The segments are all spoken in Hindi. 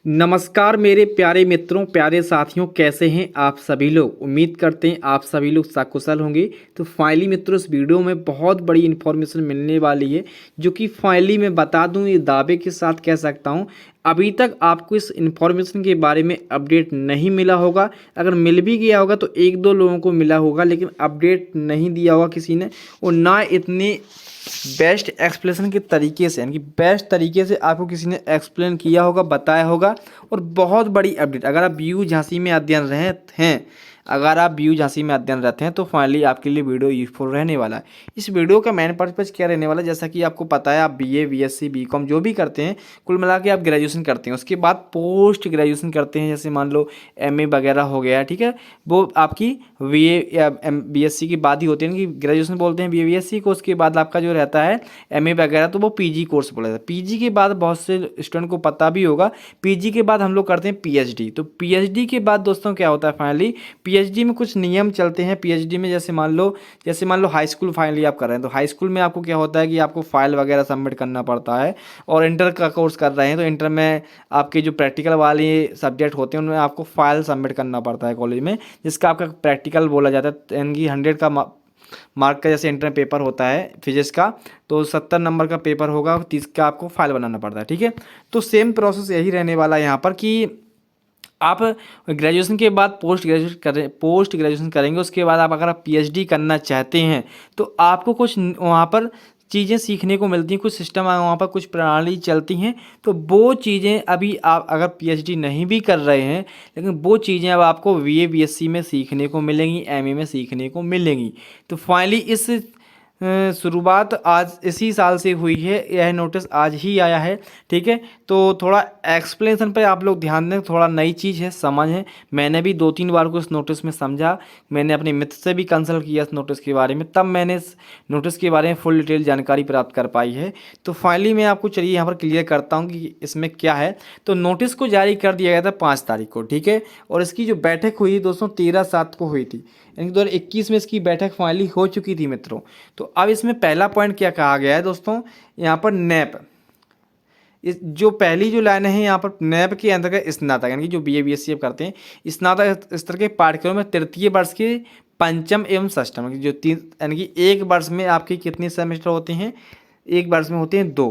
नमस्कार मेरे प्यारे मित्रों, प्यारे साथियों, कैसे हैं आप सभी लोग। उम्मीद करते हैं आप सभी लोग सकुशल होंगे। तो फाइनली मित्रों, इस वीडियो में बहुत बड़ी इन्फॉर्मेशन मिलने वाली है, जो कि फाइनली मैं बता दूं, ये दावे के साथ कह सकता हूं, अभी तक आपको इस इन्फॉर्मेशन के बारे में अपडेट नहीं मिला होगा। अगर मिल भी गया होगा तो एक दो लोगों को मिला होगा, लेकिन अपडेट नहीं दिया होगा किसी ने, और ना इतने बेस्ट एक्सप्लेनेशन के तरीके से, यानी कि बेस्ट तरीके से आपको किसी ने एक्सप्लेन किया होगा, बताया होगा। और बहुत बड़ी अपडेट, अगर आप बीयू झांसी में अध्ययन रहे हैं, अगर आप बीयू झांसी में अध्ययन रहते हैं तो फाइनली आपके लिए वीडियो यूजफुल रहने वाला है। इस वीडियो का मेन पर्पज क्या रहने वाला है, जैसा कि आपको पता है, आप बीए, बीएससी, बीकॉम जो भी करते हैं, कुल मिला के आप ग्रेजुएशन करते हैं, उसके बाद पोस्ट ग्रेजुएशन करते हैं, जैसे मान लो एमए वगैरह हो गया, ठीक है। वो आपकी बीए या बीएससी के बाद ही होती है, कि ग्रेजुएशन बोलते हैं बीए बीएससी को। उसके बाद आपका जो रहता है एमए वगैरह, तो वो पीजी कोर्स बोला जाता है। पीजी के बाद बहुत से स्टूडेंट को पता भी होगा, पीजी के बाद हम लोग करते हैं पीएचडी। तो पीएचडी के बाद दोस्तों क्या होता है, फाइनली पीएचडी में कुछ नियम चलते हैं। पीएचडी में जैसे मान लो हाई स्कूल फाइनली आप कर रहे हैं, तो हाई स्कूल में आपको क्या होता है कि आपको फाइल वगैरह सबमिट करना पड़ता है। और इंटर का कोर्स कर रहे हैं तो इंटर में आपके जो प्रैक्टिकल वाले सब्जेक्ट होते हैं उनमें आपको फाइल सबमिट करना पड़ता है कॉलेज में, जिसका आपका प्रैक्टिकल बोला जाता है। यानी कि 100 का मार्क का जैसे इंटर पेपर होता है फिजिक्स का, तो 70 नंबर का पेपर होगा, 30 का आपको फाइल बनाना पड़ता है, ठीक है। तो सेम प्रोसेस यही रहने वाला है यहाँ पर, कि आप ग्रेजुएशन के बाद पोस्ट ग्रेजुएशन करेंगे। उसके बाद अगर आप पीएचडी करना चाहते हैं तो आपको कुछ वहाँ पर चीज़ें सीखने को मिलती हैं, कुछ सिस्टम वहाँ पर, कुछ प्रणाली चलती हैं। तो वो चीज़ें अभी आप अगर पीएचडी नहीं भी कर रहे हैं, लेकिन वो चीज़ें अब आपको बीए बीएससी में सीखने को मिलेंगी, एमए में सीखने को मिलेंगी। तो फाइनली इस शुरुआत आज इसी साल से हुई है, यह नोटिस आज ही आया है, ठीक है। तो थोड़ा एक्सप्लेनेशन पे आप लोग ध्यान दें, थोड़ा नई चीज़ है, समझ है। मैंने भी 2-3 बार को इस नोटिस में समझा, मैंने अपने मित्र से भी कंसल्ट किया इस नोटिस के बारे में, तब मैंने इस नोटिस के बारे में फुल डिटेल जानकारी प्राप्त कर पाई है। तो फाइनली मैं आपको चलिए यहाँ पर क्लियर करता हूँ कि इसमें क्या है। तो नोटिस को जारी कर दिया गया था 5 तारीख को, ठीक है। और इसकी जो बैठक हुई दोस्तों 13/7 को हुई थी, यानी 2021 में इसकी बैठक फाइनली हो चुकी थी मित्रों। तो अब इसमें पहला पॉइंट क्या कहा गया है दोस्तों, यहाँ पर नैप, इस जो पहली जो लाइन है यहाँ पर, नैप के अंतर्गत स्नातक, यानी कि जो बीए बीएससी आप करते हैं, स्नातक स्तर के पाठ्यक्रम में तृतीय वर्ष के पंचम एवं षष्ठम, जो तीन, यानी कि एक वर्ष में आपके कितने सेमेस्टर होते हैं, एक वर्ष में होते हैं 2,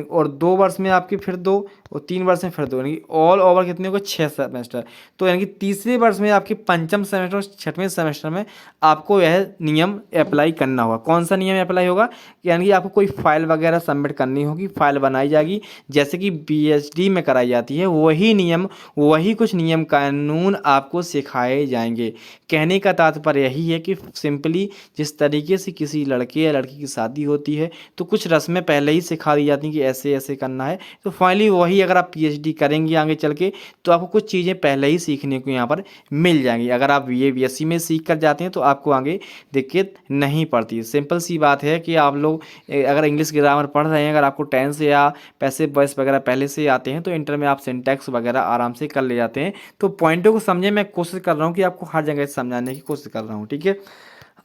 और 2 वर्ष में आपके फिर 2, और 3 वर्ष में फिर 2, यानी कि ऑल ओवर कितने होगा, 6 सेमेस्टर। तो यानी कि तीसरे वर्ष में आपके पंचम सेमेस्टर और छठवें सेमेस्टर में आपको यह नियम अप्लाई करना होगा। कौन सा नियम अप्लाई होगा, यानी कि आपको कोई फाइल वगैरह सबमिट करनी होगी, फाइल बनाई जाएगी, जैसे कि पीएचडी में कराई जाती है, वही नियम, वही कुछ नियम कानून आपको सिखाए जाएंगे। कहने का तात्पर्य यही है कि सिंपली जिस तरीके से किसी लड़के या लड़की की शादी होती है, तो कुछ रस्में पहले ही सिखा दी जाती हैं कि ऐसे ऐसे करना है। तो फाइनली वही अगर आप पीएचडी करेंगे आगे चल के, तो आपको कुछ चीज़ें पहले ही सीखने को यहाँ पर मिल जाएंगी। अगर आप बीए बीएससी में सीख कर जाते हैं तो आपको आगे दिक्कत नहीं पड़ती। सिंपल सी बात है कि आप लोग अगर इंग्लिश ग्रामर पढ़ रहे हैं, अगर आपको टेंस या पैसिव वॉइस वगैरह पहले से आते हैं, तो इंटर में आप सिंटैक्स वगैरह आराम से कर ले जाते हैं। तो पॉइंटों को समझे, मैं कोशिश कर रहा हूँ कि आपको हर जगह समझाने की कोशिश कर रहा हूँ, ठीक है।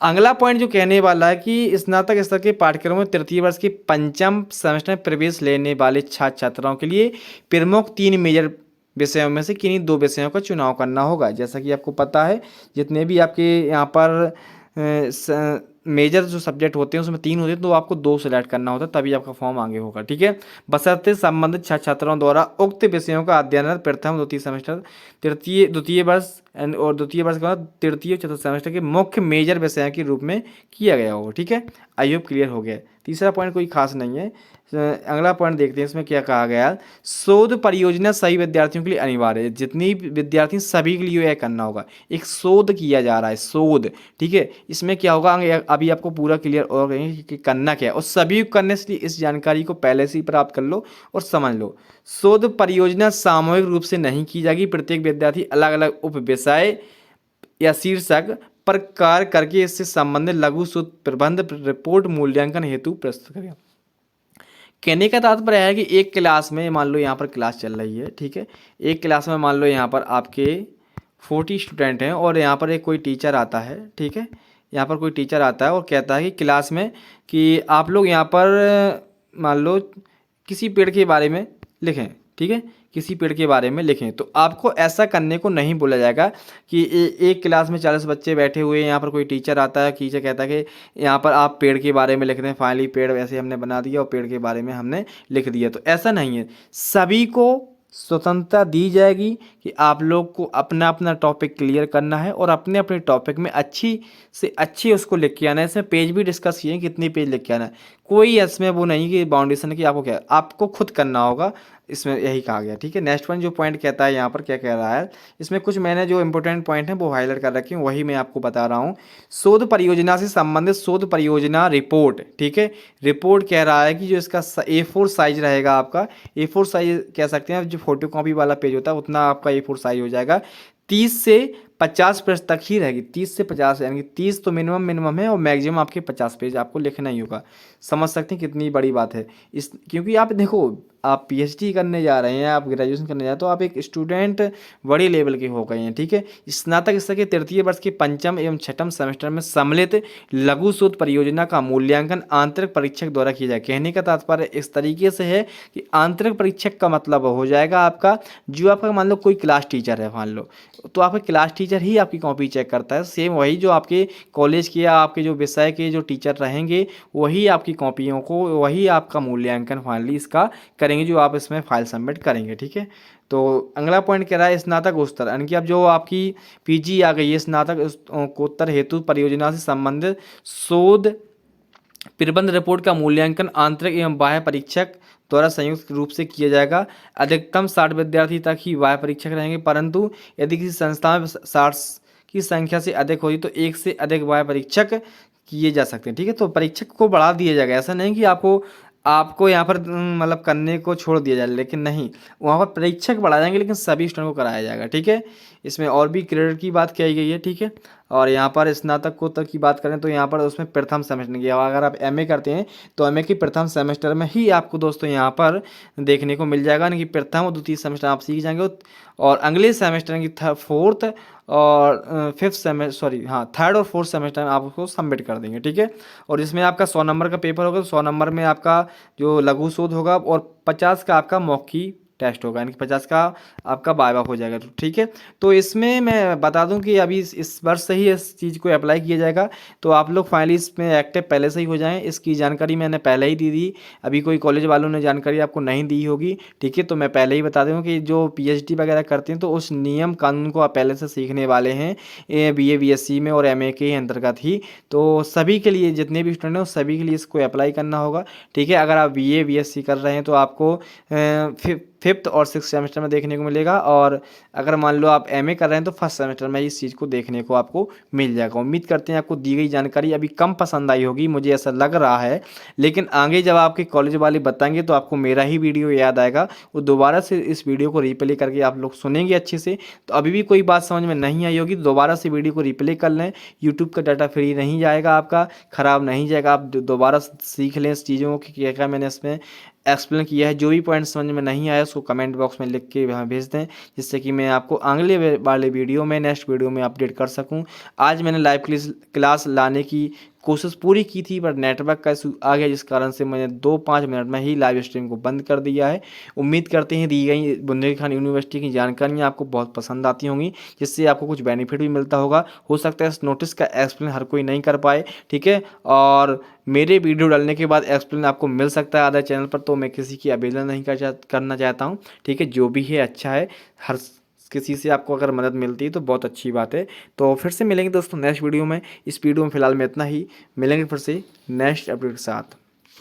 अगला पॉइंट जो कहने वाला है कि स्नातक स्तर के पाठ्यक्रमों में तृतीय वर्ष के पंचम सेमेस्टर में प्रवेश लेने वाले छात्र छात्राओं के लिए प्रमुख 3 मेजर विषयों में से किन्हीं 2 विषयों का चुनाव करना होगा। जैसा कि आपको पता है, जितने भी आपके यहाँ पर मेजर जो सब्जेक्ट होते हैं उसमें 3 होते हैं, तो आपको 2 सेलेक्ट करना होता है, तभी आपका फॉर्म आगे होगा, ठीक है। बशर्ते संबंधित छात्र छात्राओं द्वारा उक्त विषयों का अध्ययन प्रथम द्वितीय सेमेस्टर, द्वितीय वर्ष और द्वितीय वर्ष के बाद तृतीय चतुर्थ सेमेस्टर के मुख्य मेजर विषय के रूप में किया गया होगा, ठीक है। आई होप क्लियर हो गया। तीसरा पॉइंट कोई खास नहीं है। अगला पॉइंट देखते हैं, इसमें क्या कहा गया। शोध परियोजना सभी विद्यार्थियों के लिए अनिवार्य है, जितनी विद्यार्थी सभी के लिए यह करना होगा। एक शोध किया जा रहा है, शोध, ठीक है। इसमें क्या होगा, अभी आपको पूरा क्लियर और कि करना क्या है, और सभी करने से इस जानकारी को पहले से ही प्राप्त कर लो और समझ लो। शोध परियोजना सामूहिक रूप से नहीं की जाएगी, प्रत्येक विद्यार्थी अलग अलग उप विषय या शीर्षक पर कार्य करके इससे संबंधित लघु शोध प्रबंध रिपोर्ट मूल्यांकन हेतु प्रस्तुत करेगा। कहने का तात्पर्य है कि एक क्लास में मान लो यहाँ पर क्लास चल रही है, ठीक है। एक क्लास में मान लो यहाँ पर आपके 40 स्टूडेंट हैं, और यहाँ पर एक कोई टीचर आता है, ठीक है। यहाँ पर कोई टीचर आता है और कहता है कि क्लास में कि आप लोग यहाँ पर मान लो किसी पेड़ के बारे में लिखें, ठीक है, किसी पेड़ के बारे में लिखें। तो आपको ऐसा करने को नहीं बोला जाएगा कि एक क्लास में 40 बच्चे बैठे हुए हैं, यहाँ पर कोई टीचर आता है, टीचर कहता है कि यहाँ पर आप पेड़ के बारे में लिख दें, फाइनली पेड़ वैसे हमने बना दिया और पेड़ के बारे में हमने लिख दिया। तो ऐसा नहीं है, सभी को स्वतंत्रता दी जाएगी कि आप लोग को अपना अपना टॉपिक क्लियर करना है और अपने अपने टॉपिक में अच्छी से अच्छी उसको लिख के आना है। इसमें पेज भी डिस्कस किए कितनी पेज लिख के आना है, कोई इसमें वो नहीं कि बाउंडेशन की आपको क्या, आपको खुद करना होगा, इसमें यही कहा गया। ठीक है, नेक्स्ट वन जो पॉइंट कहता है यहाँ पर क्या कह रहा है, इसमें कुछ मैंने जो इंपॉर्टेंट पॉइंट है वो हाईलाइट कर रखे हैं, वही मैं आपको बता रहा हूँ। शोध परियोजना से संबंधित शोध परियोजना रिपोर्ट, ठीक है, रिपोर्ट कह रहा है कि जो इसका A4 साइज रहेगा, आपका A4 साइज कह सकते हैं, जो फोटो कॉपी वाला पेज होता है उतना आपका A4 साइज हो जाएगा। 30 से 50 पेज तक ही रहेगी, 30 से 50, यानी कि 30 तो मिनिमम है और मैक्सिमम आपके 50 पेज आपको लिखना ही होगा। समझ सकते हैं कितनी बड़ी बात है इस, क्योंकि आप देखो, आप PhD करने जा रहे हैं, आप ग्रेजुएशन करने जा रहे हैं, तो आप एक स्टूडेंट बड़े लेवल के हो गए हैं। ठीक है, स्नातक स्तर के तृतीय वर्ष के पंचम एवं छठम सेमेस्टर में सम्मिलित लघु शोध परियोजना का मूल्यांकन आंतरिक परीक्षक द्वारा किया जाए। कहने का तात्पर्य इस तरीके से है कि आंतरिक परीक्षक का मतलब हो जाएगा आपका, जो आपका मान लो कोई क्लास टीचर है, मान लो, तो आपका क्लास टीचर ही आपकी कॉपी चेक करता है। सेम वही जो आपके कॉलेज के या आपके जो विषय के जो टीचर रहेंगे, वही आपकी कॉपियों को, वही आपका मूल्यांकन फाइनली इसका करेंगे, जो आप इसमें फाइल सबमिट करेंगे। ठीक है, तो अगला पॉइंट कह रहा है स्नातकोत्तर, यानी कि अब जो आपकी PG आ गई है, स्नातकोत्तर हेतु परियोजना से संबंधित शोध प्रबंध रिपोर्ट का मूल्यांकन आंतरिक एवं बाह्य परीक्षक द्वारा संयुक्त रूप से किया जाएगा। अधिकतम 60 विद्यार्थी तक ही बाह्य परीक्षक रहेंगे, परंतु यदि किसी संस्था में 60 की संख्या से अधिक होगी तो एक से अधिक बाह्य परीक्षक किए जा सकते हैं। ठीक है, तो परीक्षक को बढ़ा दिया जाएगा, ऐसा नहीं कि आपको यहाँ पर मतलब करने को छोड़ दिया जाए, लेकिन नहीं, वहाँ पर परीक्षक बढ़ा जाएंगे लेकिन सभी स्टूडेंट को कराया जाएगा। ठीक है, इसमें और भी क्रेडिट की बात कही गई है। ठीक है, और यहाँ पर स्नातकोत्तर की बात करें तो यहाँ पर उसमें प्रथम सेमेस्टर की, अगर आप MA करते हैं तो MA के प्रथम सेमेस्टर में ही आपको दोस्तों यहाँ पर देखने को मिल जाएगा, यानी कि प्रथम और द्वितीय सेमेस्टर आप सीख जाएंगे, और अगले सेमेस्टर की फोर्थ और थर्ड और फोर्थ सेमेस्टर में आप उसको सबमिट कर देंगे। ठीक है, और इसमें आपका 100 नंबर का पेपर होगा, तो 100 नंबर में आपका जो लघु शोध होगा और 50 का आपका मौखिक टेस्ट होगा, यानी कि 50 का आपका वाइवा हो जाएगा। तो ठीक है, तो इसमें मैं बता दूं कि अभी इस वर्ष से ही इस चीज़ को अप्लाई किया जाएगा, तो आप लोग फाइनली इसमें एक्टिव पहले से ही हो जाएं। इसकी जानकारी मैंने पहले ही दी थी, अभी कोई कॉलेज वालों ने जानकारी आपको नहीं दी होगी। ठीक है, तो मैं पहले ही बता दूँ कि जो PhD वगैरह करते हैं तो उस नियम कानून को आप पहले से सीखने वाले हैं, BA BSc में और MA के अंतर्गत ही। तो सभी के लिए, जितने भी स्टूडेंट हैं सभी के लिए इसको अप्लाई करना होगा। ठीक है, अगर आप BA BSc कर रहे हैं तो आपको 5th और 6th सेमेस्टर में देखने को मिलेगा, और अगर मान लो आप MA कर रहे हैं तो फर्स्ट सेमेस्टर में इस चीज़ को देखने को आपको मिल जाएगा। उम्मीद करते हैं आपको दी गई जानकारी अभी कम पसंद आई होगी, मुझे ऐसा लग रहा है, लेकिन आगे जब आपके कॉलेज वाले बताएंगे तो आपको मेरा ही वीडियो याद आएगा, वो दोबारा से इस वीडियो को रिप्ले करके आप लोग सुनेंगे अच्छे से। तो अभी भी कोई बात समझ में नहीं आई होगी, दोबारा से वीडियो को रिप्ले कर लें, यूट्यूब का डाटा फ्री नहीं जाएगा, आपका ख़राब नहीं जाएगा, आप दोबारा सीख लें इस चीज़ों को कि क्या मैंने इसमें एक्सप्लेन किया है। जो भी पॉइंट समझ में नहीं आया उसको कमेंट बॉक्स में लिख के हमें भेज दें, जिससे कि मैं आपको अगले वाले वीडियो में, नेक्स्ट वीडियो में अपडेट कर सकूं। आज मैंने लाइव क्लास लाने की कोशिश पूरी की थी, पर नेटवर्क का इशू आ गया, जिस कारण से मैंने 2-5 मिनट में ही लाइव स्ट्रीम को बंद कर दिया है। उम्मीद करते हैं दी गई बुंदेलखंड यूनिवर्सिटी की जानकारियाँ आपको बहुत पसंद आती होंगी, जिससे आपको कुछ बेनिफिट भी मिलता होगा। हो सकता है इस नोटिस का एक्सप्लेन हर कोई नहीं कर पाए। ठीक है, और मेरे वीडियो डालने के बाद एक्सप्लेन आपको मिल सकता है अदर चैनल पर, तो मैं किसी की अवेलेबल नहीं करना चाहता हूँ। ठीक है, जो भी है अच्छा है, हर किसी से आपको अगर मदद मिलती है तो बहुत अच्छी बात है। तो फिर से मिलेंगे दोस्तों नेक्स्ट वीडियो में। इस वीडियो में फ़िलहाल में इतना ही, मिलेंगे फिर से नेक्स्ट अपडेट के साथ।